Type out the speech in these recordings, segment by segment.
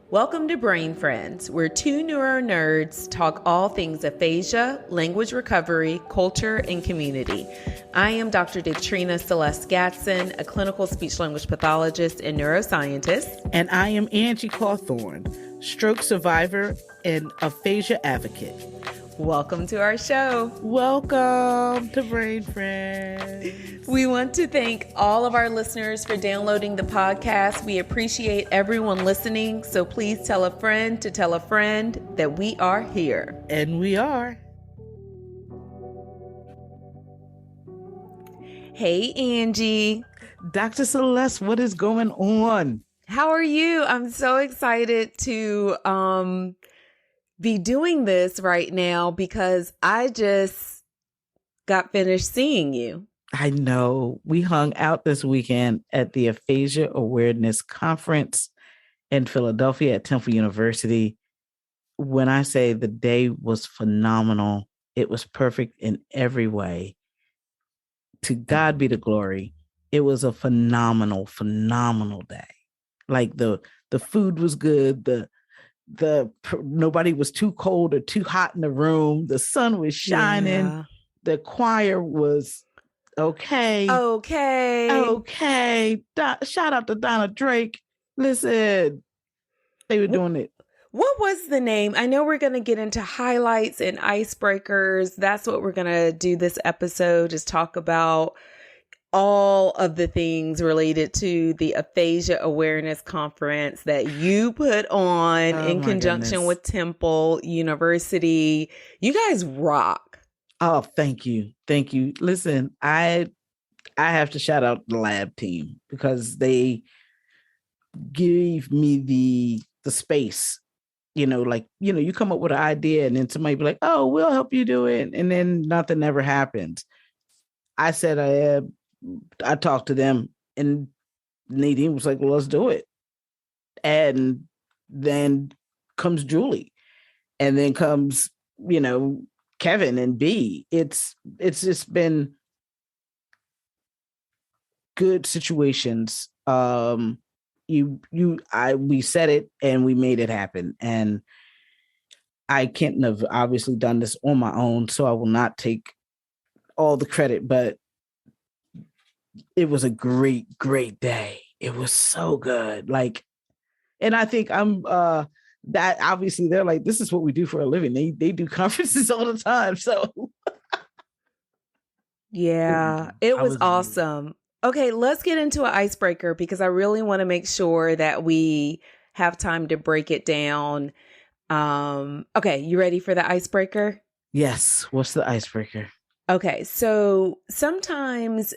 Welcome to Brain Friends, where two neuro nerds talk all things aphasia, language recovery, culture, and community. I am Dr. Detrina Celeste Gatson, a clinical speech-language pathologist and neuroscientist. And I am Angie Cauthorn, stroke survivor and aphasia advocate. Welcome to our show. Welcome to Brain Friends. We want to thank all of our listeners for downloading the podcast. We appreciate everyone listening, so please tell a friend to tell a friend that we are here. And we are. Hey, Angie. Dr. Celeste, what is going on? How are you? I'm so excited to be doing this right now because I just got finished seeing you. I know. We hung out this weekend at the Aphasia Awareness Conference in Philadelphia at Temple University. When I say the day was phenomenal, it was perfect in every way. To God be the glory. It was a phenomenal day. Like the food was good. Nobody was too cold or too hot in the room. The sun was shining. Yeah. The choir was okay. Shout out to Donna Drake. Listen, they were doing it. What was the name? I know we're going to get into highlights and icebreakers. That's what we're going to do this episode, is talk about all of the things related to the Aphasia Awareness Conference that you put on in conjunction with Temple University. You guys rock. Oh, thank you. Thank you. Listen, I have to shout out the lab team because they gave me the space. You come up with an idea and then somebody be like, oh, we'll help you do it. And then nothing ever happens. I said, I talked to them and Nadine was like, well, let's do it. And then comes Julie and then comes, Kevin and B. It's just been good situations. We said it and we made it happen. And I can't have obviously done this on my own, so I will not take all the credit, but it was a great day. It was so good. And I think I'm that obviously they're like, this is what we do for a living. They do conferences all the time. So yeah, it was awesome. Okay, let's get into an icebreaker because I really want to make sure that we have time to break it down. Okay, you ready for the icebreaker? Yes. What's the icebreaker? Okay, so sometimes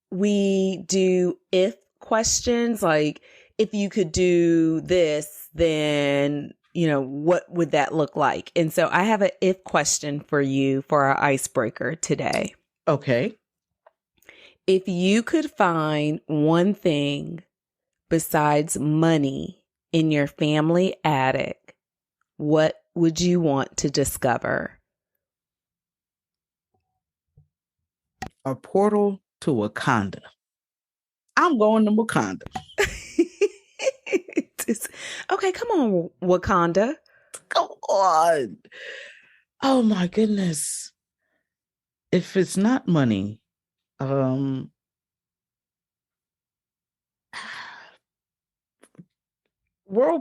we do if questions, like if you could do this, then, what would that look like? And so I have an if question for you for our icebreaker today. Okay. If you could find one thing besides money in your family attic, what would you want to discover? A portal to Wakanda. I'm going to Wakanda. Okay, come on, Wakanda. Come on. Oh my goodness. If it's not money, world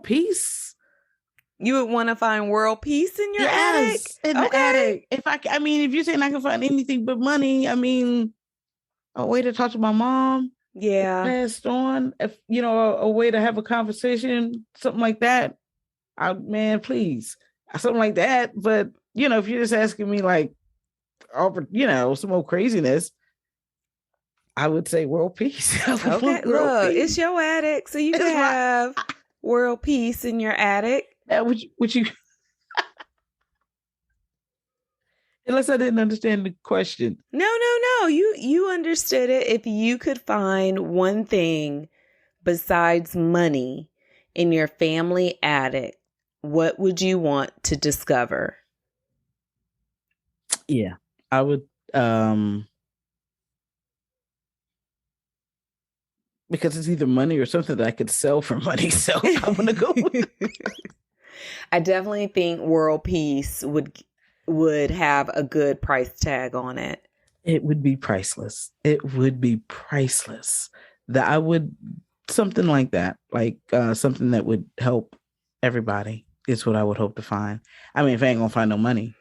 peace. You would want to find world peace in your attic? In the attic. If you're saying I can find anything but money, a way to talk to my mom. Yeah. Passed on. If, a way to have a conversation, something like that. Please. Something like that. But, if you're just asking me some old craziness, I would say world peace. Okay, look, it's your attic, so you can have world peace in your attic. Would you? Unless I didn't understand the question. No. You understood it. If you could find one thing besides money in your family attic, what would you want to discover? Yeah, I would because it's either money or something that I could sell for money. So I'm going to go with I definitely think world peace would have a good price tag on it. it. Would be priceless. It would be priceless. That I would, something like that, like something that would help everybody is what I would hope to find. I mean, if I ain't going to find no money.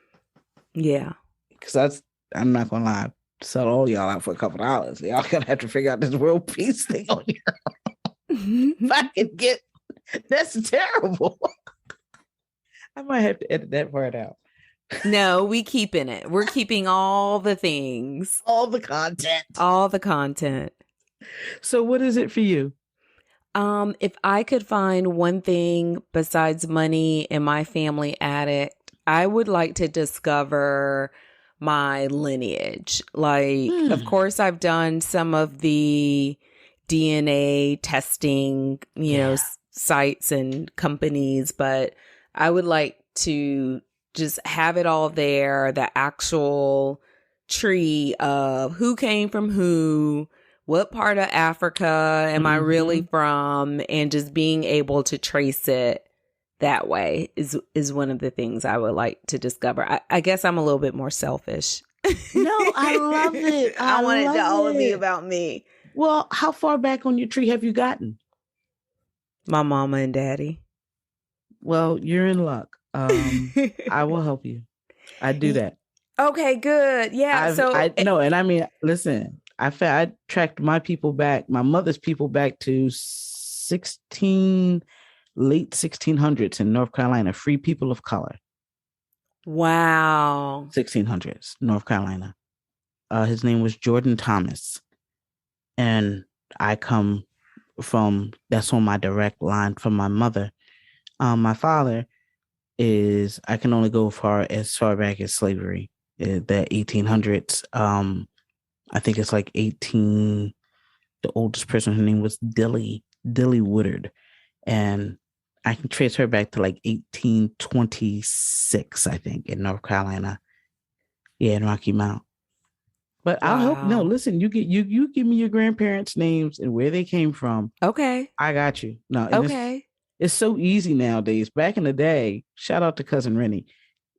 Yeah. Because I'm not going to lie, sell all y'all out for a couple dollars. Y'all going to have to figure out this world peace thing on here. If I can get, that's terrible. I might have to edit that part out. No, we keeping it. We're keeping all the things. All the content. All the content. So what is it for you? If I could find one thing besides money in my family addict, I would like to discover my lineage. Like, of course, I've done some of the DNA testing, sites and companies, but I would like to just have it all there, the actual tree of who came from who, what part of Africa am I really from, and just being able to trace it that way is one of the things I would like to discover. I guess I'm a little bit more selfish. No, I love it. I want it to all be about me. Well, how far back on your tree have you gotten? My mama and daddy. Well, you're in luck. I will help you. I do that. Okay, good. Yeah. And I mean, listen, I tracked my people back, my mother's people back to late 1600s in North Carolina, free people of color. Wow. 1600s, North Carolina. His name was Jordan Thomas. And I come from, that's on my direct line from my mother. My father is, I can only go as far back as slavery, the 1800s. I think it's like the oldest person, her name was Dilly Woodard. And I can trace her back to like 1826, I think, in North Carolina. Yeah, in Rocky Mount. But I'll help. No, listen, you give me your grandparents' names and where they came from. Okay. I got you. No, okay. It's so easy nowadays. Back in the day, shout out to Cousin Rennie.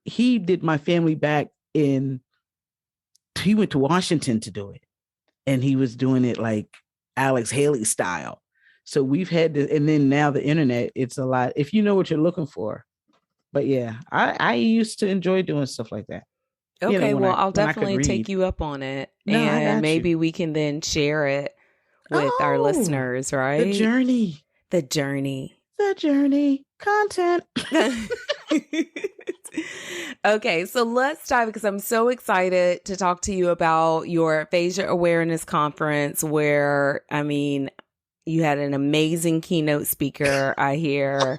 He did my family back he went to Washington to do it. And he was doing it like Alex Haley style. So we've had to, and then now the internet, it's a lot, if you know what you're looking for. But yeah, I used to enjoy doing stuff like that. Okay, well, I'll definitely take you up on it. No, and maybe we can then share it with our listeners, right? The journey. Content. Okay, so let's dive, because I'm so excited to talk to you about your Aphasia Awareness Conference, where, I mean, you had an amazing keynote speaker, I hear.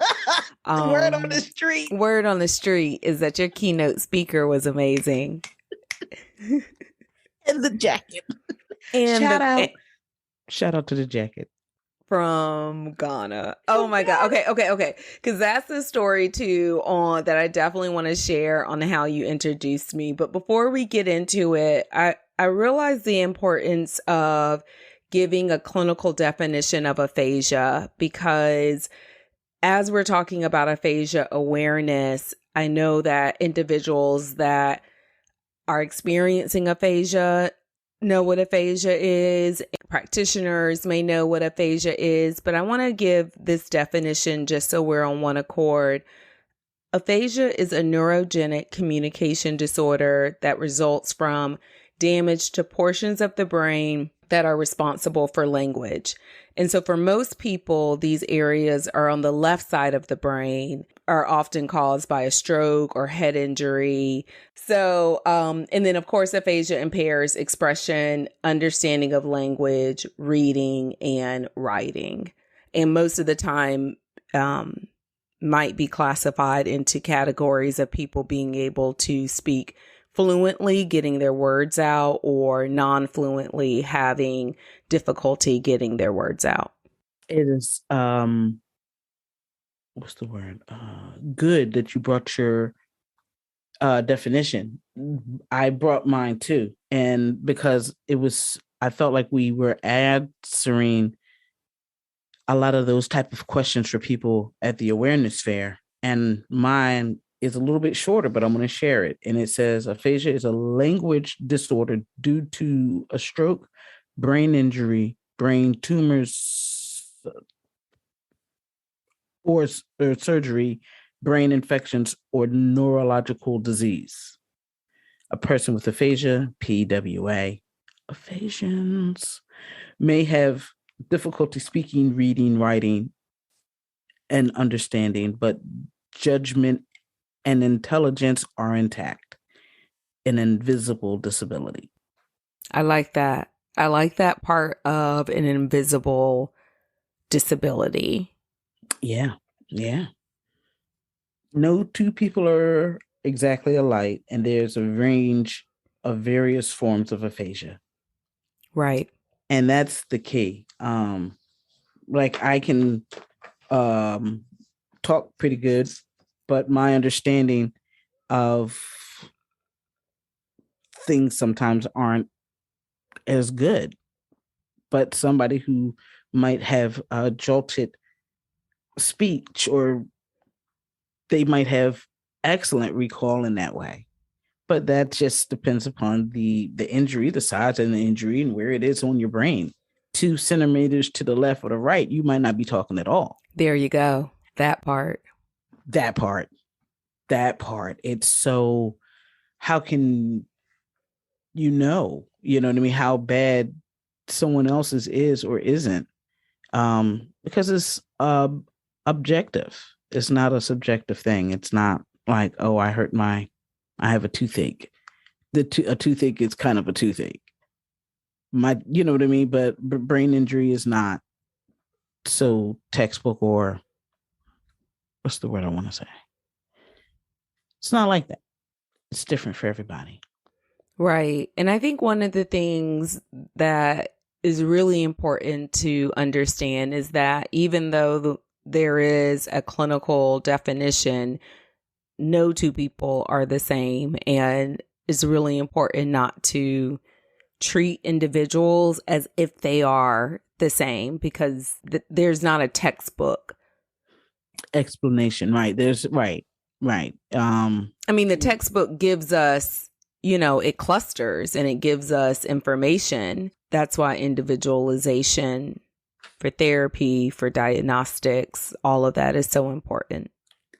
Word on the street. Word on the street is that your keynote speaker was amazing. And the jacket. And shout out to the jacket. From Ghana. Oh my God. Okay. Because that's the story too that I definitely want to share on how you introduced me. But before we get into it, I realize the importance of giving a clinical definition of aphasia, because as we're talking about aphasia awareness, I know that individuals that are experiencing aphasia know what aphasia is. Practitioners may know what aphasia is, but I want to give this definition just so we're on one accord. Aphasia is a neurogenic communication disorder that results from damage to portions of the brain that are responsible for language. And so for most people, these areas are on the left side of the brain, are often caused by a stroke or head injury. So, and then of course, aphasia impairs expression, understanding of language, reading, and writing. And most of the time, might be classified into categories of people being able to speak fluently, getting their words out, or non-fluently having difficulty getting their words out. It is, what's the word? Good that you brought your definition. I brought mine too. And because I felt like we were answering a lot of those type of questions for people at the awareness fair. And mine is a little bit shorter, but I'm going to share it. And it says aphasia is a language disorder due to a stroke, brain injury, brain tumors, or surgery, brain infections, or neurological disease. A person with aphasia, PWA, aphasians, may have difficulty speaking, reading, writing, and understanding, but judgment and intelligence are intact. An invisible disability. I like that. I like that part of an invisible disability. Yeah. Yeah. No two people are exactly alike, and there's a range of various forms of aphasia. Right. And that's the key. Like I can talk pretty good, but my understanding of things sometimes aren't as good. But somebody who might have a jolted speech, or they might have excellent recall in that way. But that just depends upon the injury, the size of the injury, and where it is on your brain. 2 centimeters to the left or the right, you might not be talking at all. There you go. That part. It's so, how can you know what I mean, how bad someone else's is or isn't? Because it's objective. It's not a subjective thing. It's not like, oh, I have a toothache. A toothache is kind of a toothache. You know what I mean? But brain injury is not so textbook, or what's the word I want to say? It's not like that. It's different for everybody. Right. And I think one of the things that is really important to understand is that even though there is a clinical definition, no two people are the same. And it's really important not to treat individuals as if they are the same, because there's not a textbook explanation. Right. There's right. I mean, the textbook gives us, it clusters and it gives us information. That's why individualization for therapy, for diagnostics, all of that is so important.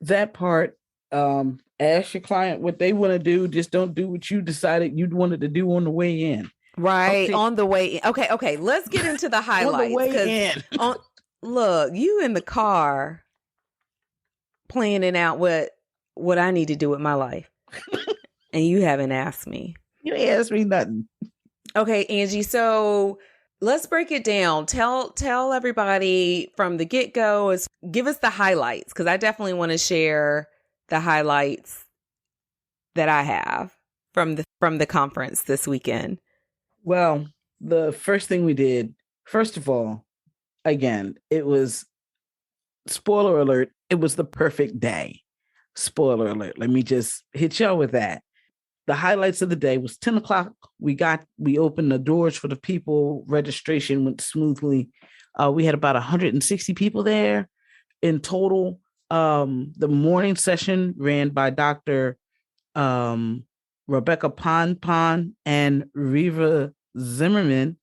That part, ask your client what they want to do. Just don't do what you decided you wanted to do on the way in. Right. Okay. On the way in. Okay. Let's get into the highlights. On the way in. Look, you in the car planning out what I need to do with my life. And you haven't asked me. You ain't asked me nothing. Okay, Angie. So let's break it down. Tell everybody from the get-go, give us the highlights, because I definitely want to share the highlights that I have from the conference this weekend. Well, the first thing we did, first of all, again, it was, spoiler alert, it was the perfect day. Spoiler alert. Let me just hit y'all with that. The highlights of the day was 10 o'clock. We opened the doors for the people. Registration went smoothly. We had about 160 people there in total. The morning session ran by Dr. Rebecca Pon and Riva Zimmerman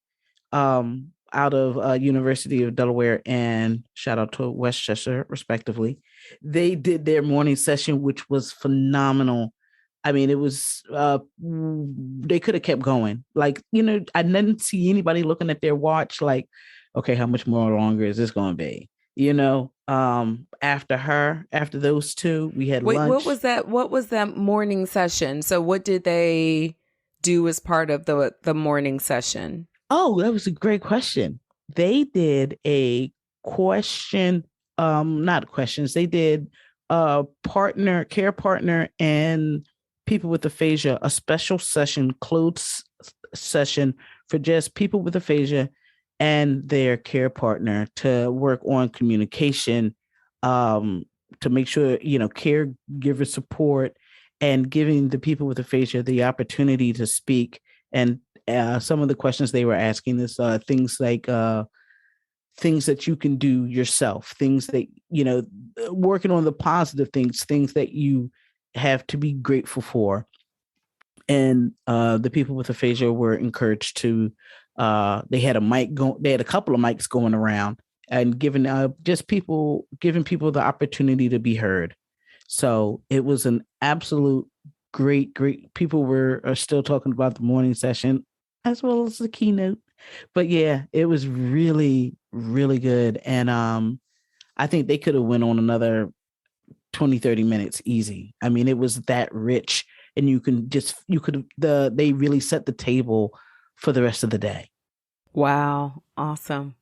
out of University of Delaware, and shout out to Westchester, respectively. They did their morning session, which was phenomenal. I mean, it was, they could have kept going. Like, I didn't see anybody looking at their watch like, okay, how much more longer is this going to be? After those two, we had lunch. What was that morning session? So what did they do as part of the morning session? Oh, that was a great question. They did a question, not questions. They did care partner, and people with aphasia, a special session, closed session for just people with aphasia and their care partner to work on communication, to make sure, caregiver support, and giving the people with aphasia the opportunity to speak. And some of the questions they were asking is things like, things that you can do yourself, things that, working on the positive things that you have to be grateful for. And the people with aphasia were encouraged to, they had a couple of mics going around and giving people the opportunity to be heard. So it was an absolute great, people are still talking about the morning session as well as the keynote. But yeah, it was really, really good. And I think they could have went on another 20, 30 minutes easy. I mean, it was that rich, and they really set the table for the rest of the day. Wow. Awesome.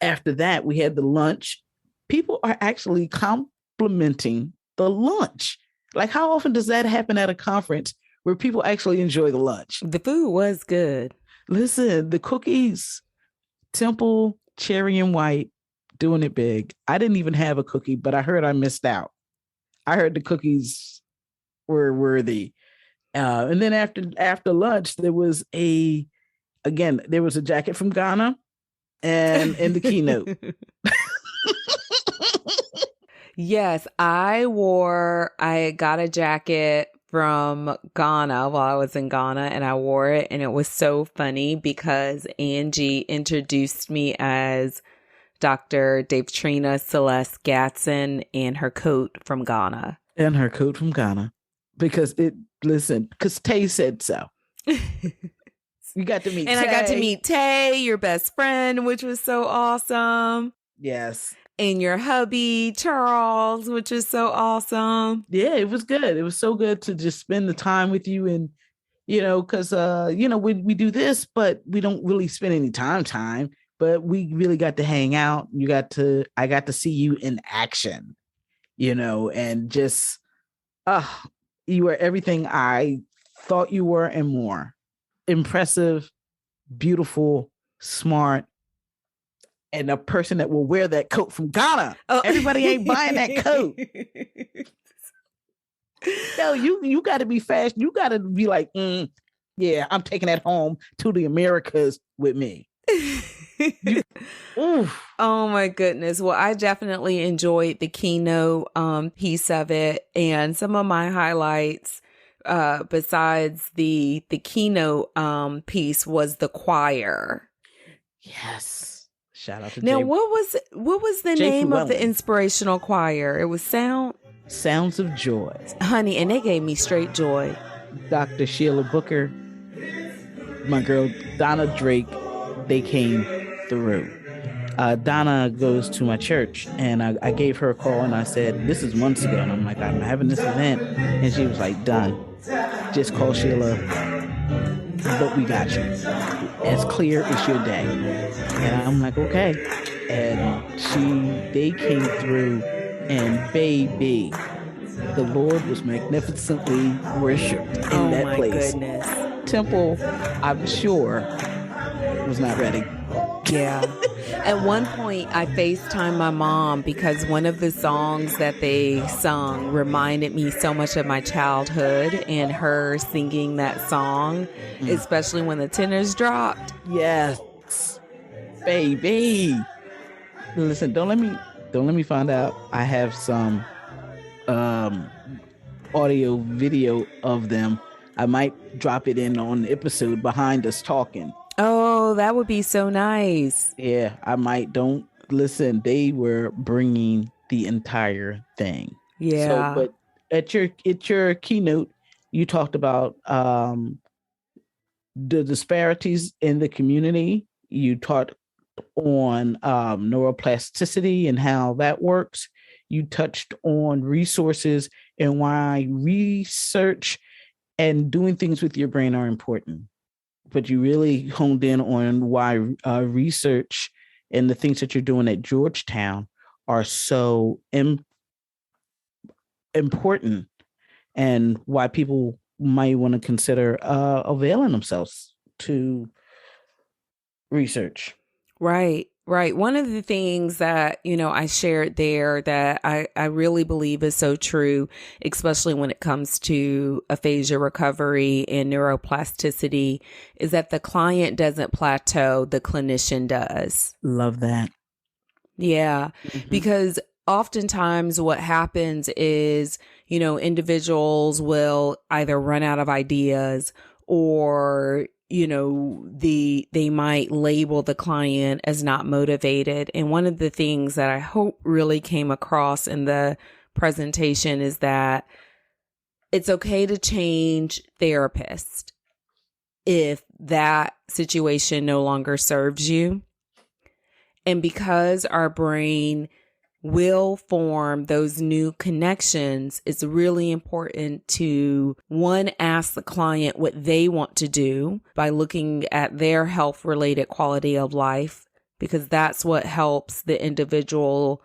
After that, we had the lunch. People are actually complimenting the lunch. Like, how often does that happen at a conference where people actually enjoy the lunch? The food was good. Listen, the cookies, Temple, cherry and white, doing it big. I didn't even have a cookie, but I heard I missed out. I heard the cookies were worthy. And then after lunch, there was a jacket from Ghana and in the keynote. Yes, I got a jacket from Ghana while I was in Ghana, and I wore it, and it was so funny because Angie introduced me as Dr. Davetrina Seles Gatson and her coat from Ghana. Because Tay said so. You got to meet and Tay. I got to meet Tay, your best friend, which was so awesome. Yes. And your hubby, Charles, which is so awesome. Yeah, it was good. It was so good to just spend the time with you. And, because, we do this, but we don't really spend any time, but we really got to hang out. I got to see you in action, and just, you were everything I thought you were and more. Impressive, beautiful, smart, and a person that will wear that coat from Ghana. Oh. Everybody ain't buying that coat. No, you got to be fast. You got to be like, yeah, I'm taking that home to the Americas with me. Oh my goodness. Well, I definitely enjoyed the keynote piece of it, and some of my highlights besides the keynote piece was the choir. Yes. Shout out to now, what was the name of the inspirational choir? It was Sounds of Joy. Honey, and they gave me straight joy. Dr. Sheila Booker, my girl Donna Drake, they came through. Donna goes to my church, and I gave her a call, and I said, this is months ago, and I'm like, I'm having this event. And she was like, done. Just call Sheila, but we got you. As clear as your day. And I'm like, okay. And they came through, and baby, the Lord was magnificently worshipped in that place. Goodness. Temple, I'm sure, was not ready. Yeah. At one point, I FaceTimed my mom because one of the songs that they sung reminded me so much of my childhood, and her singing that song, especially when the tenors dropped. Yes, baby. Listen, don't let me find out I have some audio video of them. I might drop it in on the episode behind us talking. Oh, that would be so nice. Yeah, I might. Don't listen. They were bringing the entire thing. Yeah. So, but at your keynote, you talked about the disparities in the community. You taught on neuroplasticity and how that works. You touched on resources and why research and doing things with your brain are important. But you really honed in on why research and the things that you're doing at Georgetown are so important, and why people might want to consider availing themselves to research. Right. One of the things that, I shared there that I really believe is so true, especially when it comes to aphasia recovery and neuroplasticity, is that the client doesn't plateau, the clinician does. Love that. Yeah, because oftentimes what happens is, individuals will either run out of ideas or, they might label the client as not motivated. And one of the things that I hope really came across in the presentation is that it's okay to change therapist if that situation no longer serves you. And because our brain will form those new connections, it's really important to, one, ask the client what they want to do by looking at their health-related quality of life, because that's what helps the individual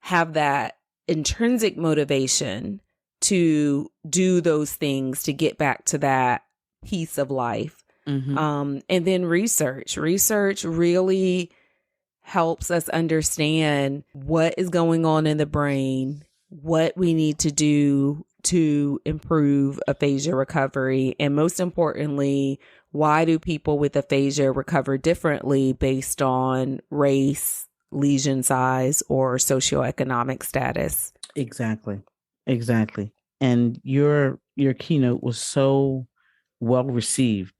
have that intrinsic motivation to do those things to get back to that piece of life. And then research really helps us understand what is going on in the brain, what we need to do to improve aphasia recovery, and most importantly, why do people with aphasia recover differently based on race, lesion size, or socioeconomic status. Exactly. And your keynote was so well received,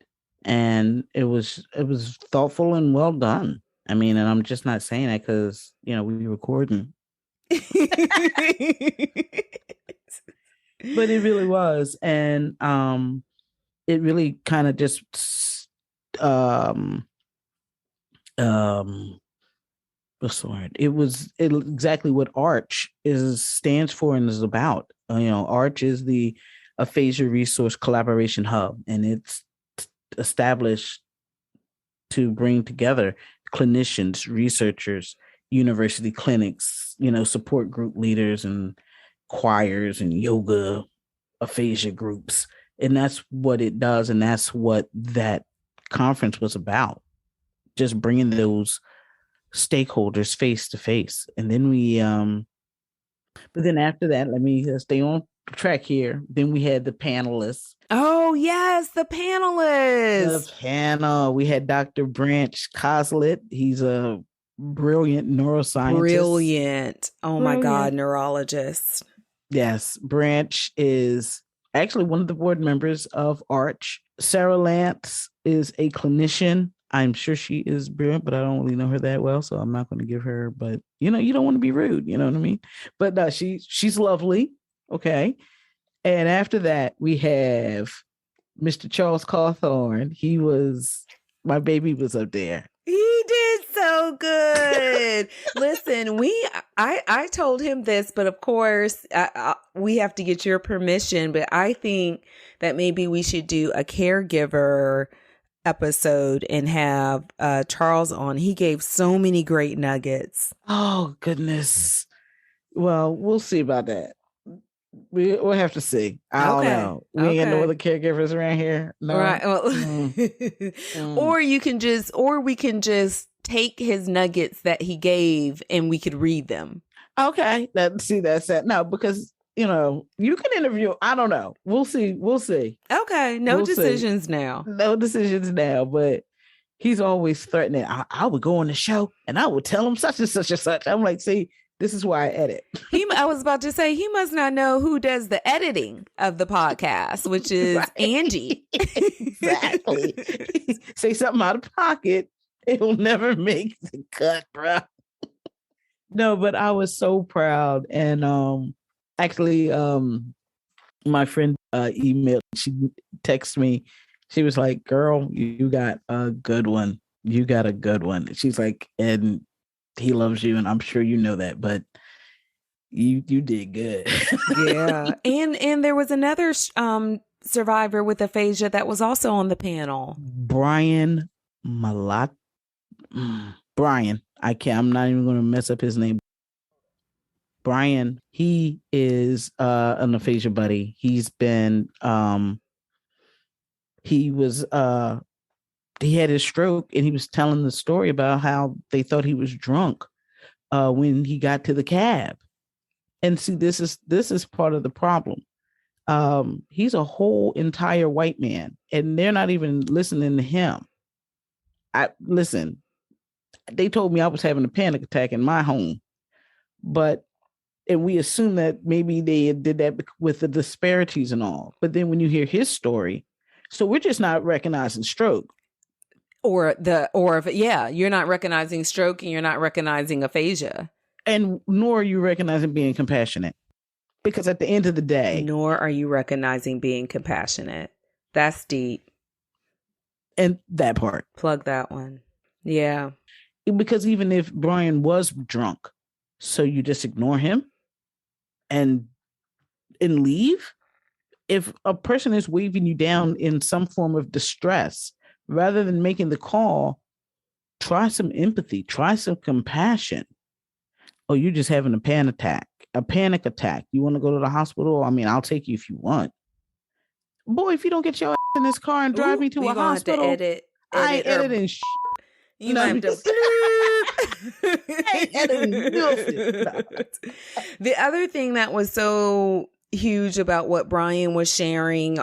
and it was thoughtful and well done. I mean, and I'm just not saying that because we recording, but it really was, and it really kind of just what's the word? It was exactly what ARCH stands for and is about. ARCH is the Aphasia Resource Collaboration Hub, and it's established to bring together clinicians, researchers, university clinics, support group leaders and choirs and yoga aphasia groups. And that's what it does. And that's what that conference was about. Just bringing those stakeholders face to face. And then but then after that, let me stay on track here. Then we had the panelists. Oh, yes, the panelists. The panel. We had Dr. Branch Coslet. He's a brilliant neuroscientist. Brilliant. Oh, my God, neurologist. Yes. Branch is actually one of the board members of ARCH. Sarah Lance is a clinician. I'm sure she is brilliant, but I don't really know her that well, so I'm not going to give her. But you don't want to be rude, you know what I mean? But she's lovely, okay. And after that, we have Mr. Charles Cawthorn. My baby was up there. He did so good. Listen, I told him this, but of course we have to get your permission. But I think that maybe we should do a caregiver episode and have Charles on. He gave so many great nuggets. Oh, goodness. Well, we'll see about that. We'll have to see. I don't know. We ain't got no other caregivers around here. No. Right. Well, or we can just take his nuggets that he gave and we could read them. Okay. That's it. No, because you can interview. I don't know. We'll see. Okay. No decisions now. No decisions now, but he's always threatening. I would go on the show and I would tell him such and such and such. I'm like, see, this is why I edit. I was about to say, he must not know who does the editing of the podcast, which is right. Angie. Exactly. Say something out of pocket. It'll never make the cut, bro. No, but I was so proud. And actually, my friend emailed, she texted me. She was like, girl, you got a good one. You got a good one. She's like, and he loves you, and I'm sure you know that, but you did good. Yeah. And there was another survivor with aphasia that was also on the panel. Brian Malat. Brian. I'm not even going to mess up his name. Brian, he is an aphasia buddy. He's been he had his stroke, and he was telling the story about how they thought he was drunk when he got to the cab. And see, this is part of the problem. He's a whole entire white man, and they're not even listening to him. They told me I was having a panic attack in my home, and we assume that maybe they did that with the disparities and all. But then when you hear his story, so we're just not recognizing stroke. You're not recognizing stroke and you're not recognizing aphasia. And nor are you recognizing being compassionate. Because at the end of the day. Nor are you recognizing being compassionate. That's deep. And that part. Plug that one. Yeah. Because even if Brian was drunk, so you just ignore him and leave? If a person is waving you down in some form of distress, rather than making the call, try some empathy, try some compassion. Oh, you're just having a panic attack. You want to go to the hospital? I mean, I'll take you if you want. Boy, if you don't get your ass in this car and drive me to a hospital, I ain't editing shit. You might have to. The other thing that was so huge about what Brian was sharing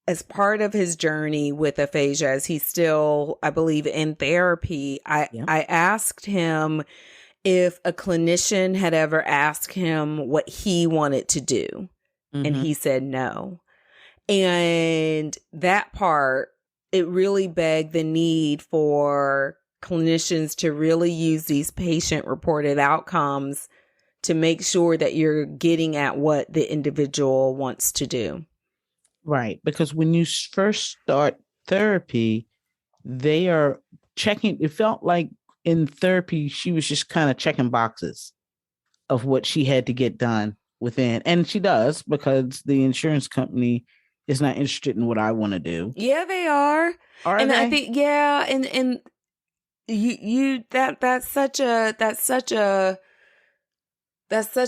as part of his journey with aphasia, as he's still, I believe, in therapy, I asked him if a clinician had ever asked him what he wanted to do. Mm-hmm. And he said no. And that part, it really begged the need for clinicians to really use these patient-reported outcomes to make sure that you're getting at what the individual wants to do. Right. Because when you first start therapy, they are checking. It felt like in therapy, she was just kind of checking boxes of what she had to get done within. And she does, because the insurance company is not interested in what I want to do. Yeah, they are. And I think, yeah. And that's such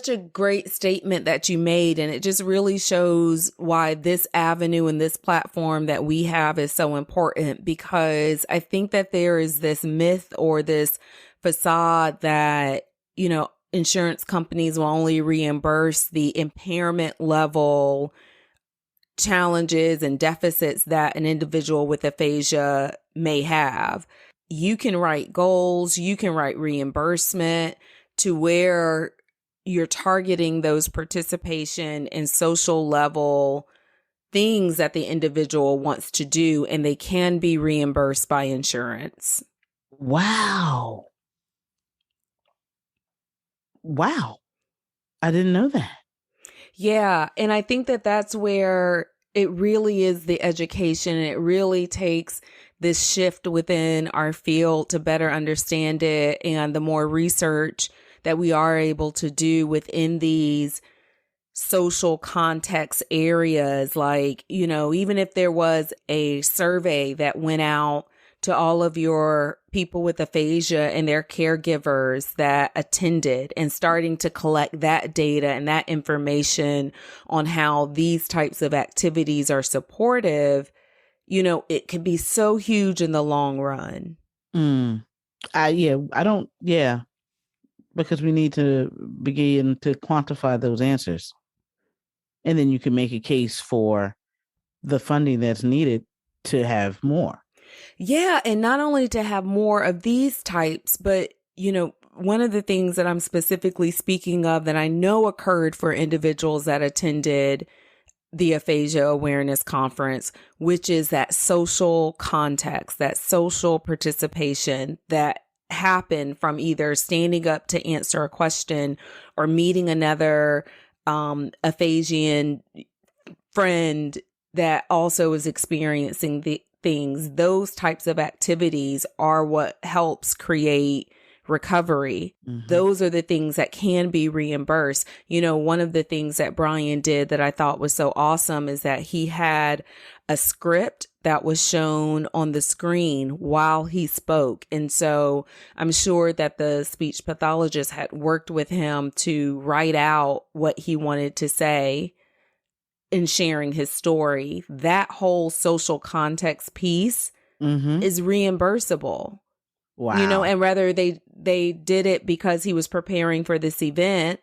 a great statement that you made. And it just really shows why this avenue and this platform that we have is so important, because I think that there is this myth or this facade that, insurance companies will only reimburse the impairment level challenges and deficits that an individual with aphasia may have. You can write goals, you can write reimbursement to where you're targeting those participation and social level things that the individual wants to do, and they can be reimbursed by insurance. Wow. I didn't know that. Yeah. And I think that that's where it really is the education. It really takes this shift within our field to better understand it, and the more research that we are able to do within these social context areas. Like, even if there was a survey that went out to all of your people with aphasia and their caregivers that attended, and starting to collect that data and that information on how these types of activities are supportive, it can be so huge in the long run. Because we need to begin to quantify those answers. And then you can make a case for the funding that's needed to have more. Yeah. And not only to have more of these types, but, one of the things that I'm specifically speaking of that I know occurred for individuals that attended the Aphasia Awareness Conference, which is that social context, that social participation that happened from either standing up to answer a question or meeting another aphasian friend that also is experiencing the things. Those types of activities are what helps create recovery. Mm-hmm. Those are the things that can be reimbursed. One of the things that Brian did that I thought was so awesome is that he had a script that was shown on the screen while he spoke. And so I'm sure that the speech pathologist had worked with him to write out what he wanted to say in sharing his story. That whole social context piece is reimbursable. Wow. And whether they did it because he was preparing for this event,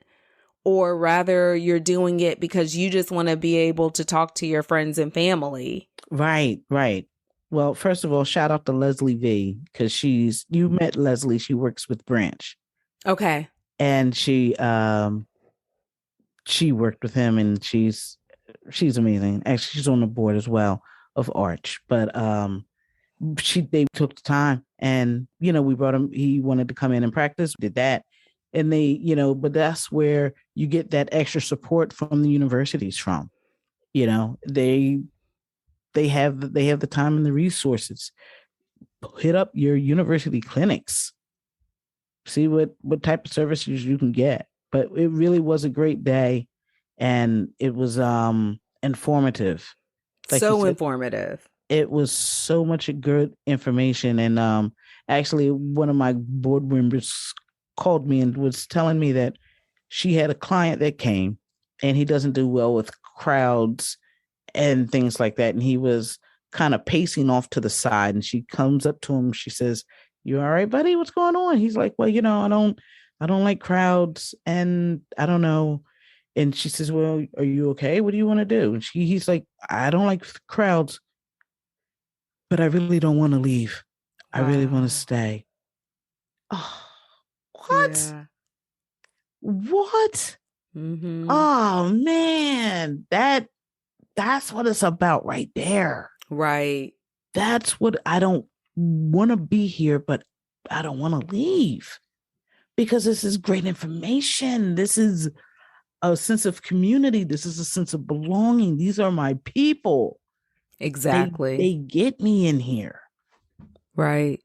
or rather you're doing it because you just want to be able to talk to your friends and family. Right. Well, first of all, shout out to Leslie V, because you met Leslie. She works with Branch. Okay. And she worked with him, and she's amazing. Actually, she's on the board as well of Arch. But they took the time, and we brought him. He wanted to come in and practice, did that. And they, but that's where you get that extra support from the universities from. They have the time and the resources. Hit up your university clinics. See what type of services you can get. But it really was a great day, and it was informative. Like so informative. It was so much good information. And actually, one of my board members called me and was telling me that she had a client that came, and he doesn't do well with crowds and things like that. And he was kind of pacing off to the side, and she comes up to him. She says, "You all right, buddy? What's going on?" He's like, "Well, I don't like crowds, and I don't know." And she says, "Well, are you okay? What do you want to do?" And he's like, "I don't like crowds, but I really don't want to leave. Wow. I really want to stay." Oh, what? Yeah. What? Mm-hmm. Oh man, that's what it's about right there. Right. That's what I don't want to be here, but I don't want to leave, because this is great information. This is a sense of community. This is a sense of belonging. These are my people. Exactly. They get me in here. Right.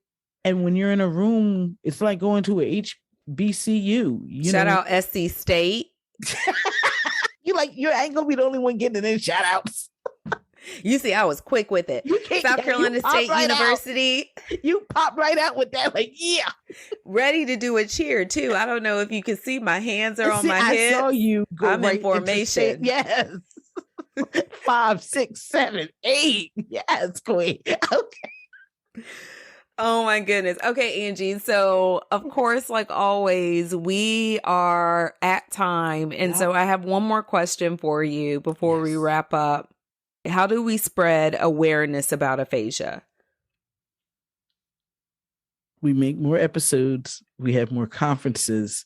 And when you're in a room, it's like going to a HBCU. Shout out SC State. You ain't gonna be the only one getting in shout outs. You see, I was quick with it. South Carolina State University. You popped right out with that, yeah. Ready to do a cheer too. I don't know if you can see my hands are on my hips. I saw you go I'm in formation. Yes. 5, 6, 7, 8. Yes, queen. Okay. Oh my goodness. Okay, Angie. So of course, like always, we are at time. And so I have one more question for you before we wrap up. How do we spread awareness about aphasia? We make more episodes. We have more conferences.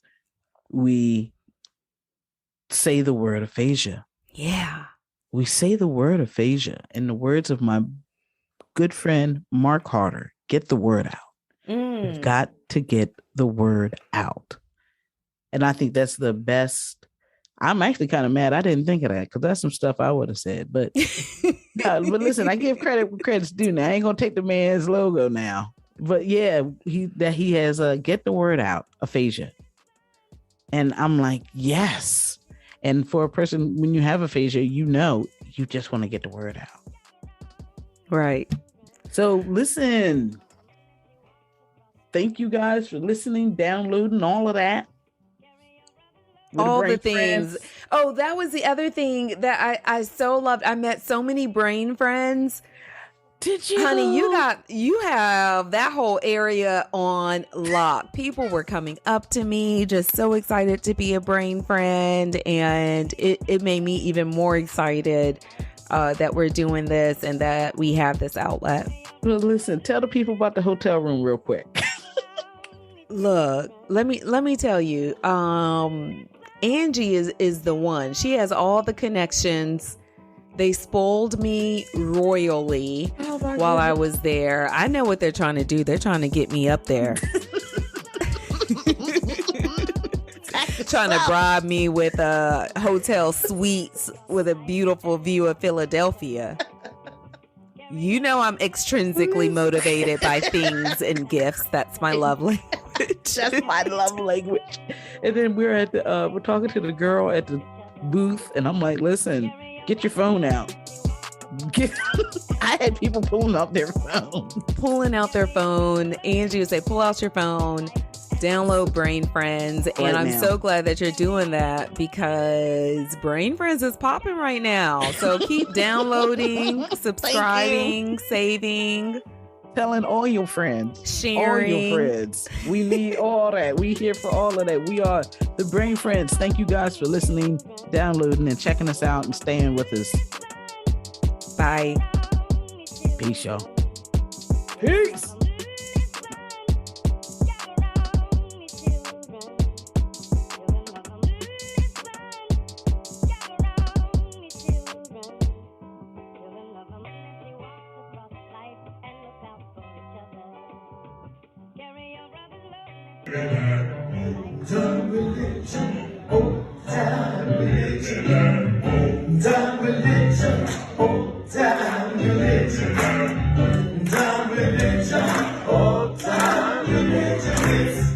We say the word aphasia. Yeah. We say the word aphasia. In the words of my good friend, Mark Harder, get the word out. We've got to get the word out. And I think that's the best. I'm actually kind of mad I didn't think of that, because that's some stuff I would have said. But but listen, I give credit where credit's due. Now I ain't gonna take the man's logo now. But yeah, he has get the word out, aphasia. And I'm like, yes. And for a person, when you have aphasia, you just want to get the word out. Right. So listen. Thank you guys for listening, downloading, all of that. All the things. Friends. Oh, that was the other thing that I so loved. I met so many brain friends. Did you? Honey, you have that whole area on lock. People were coming up to me, just so excited to be a brain friend. And it made me even more excited that we're doing this and that we have this outlet. Well, listen, tell the people about the hotel room real quick. Look, let me tell you, Angie is the one. She has all the connections. They spoiled me royally while I was there. I know what they're trying to do. They're trying to get me up there. Trying to bribe me with hotel suites with a beautiful view of Philadelphia. You know I'm extrinsically motivated by things and gifts. That's my love language. That's my love language. And then we're talking to the girl at the booth, and I'm like, listen, get your phone out. I had people pulling out their phone. Angie would say, pull out your phone, download Brain Friends. And right I'm now. So glad that you're doing that, because Brain Friends is popping right now. So keep downloading, subscribing, saving. Telling all your friends. Sharing. All your friends. We need all that. We here for all of that. We are the Brain Friends. Thank you guys for listening, downloading, and checking us out and staying with us. Bye. Peace, y'all. Peace. Time religion, oh, time religion, time religion, oh, time religion, time religion, oh, time religion. It's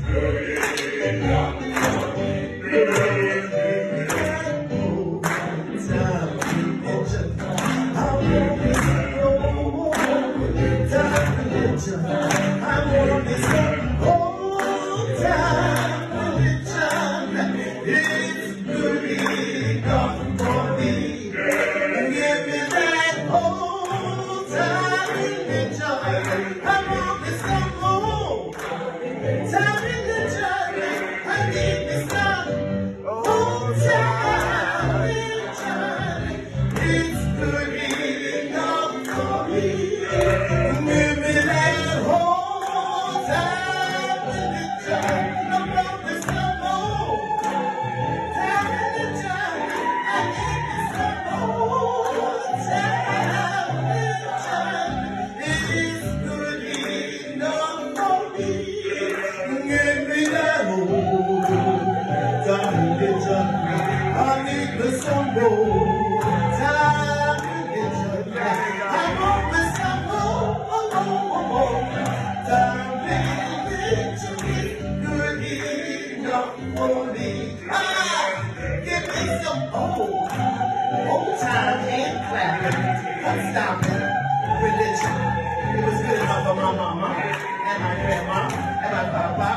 and my grandma and my papa.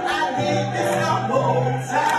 I need this some more time.